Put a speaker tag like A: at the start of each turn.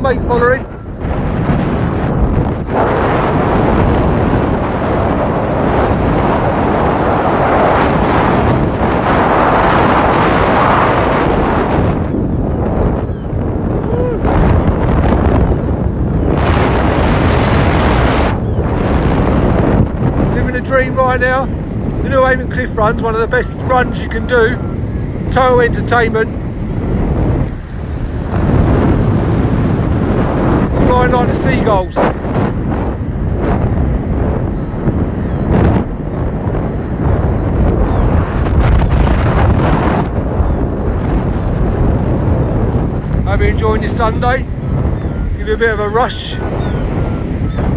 A: speed following. Living a dream right now. The new Avon Cliff run's one of the best runs you can do. Total entertainment. Flying like the seagulls. Hope you're enjoying your Sunday. Give you a bit of a rush.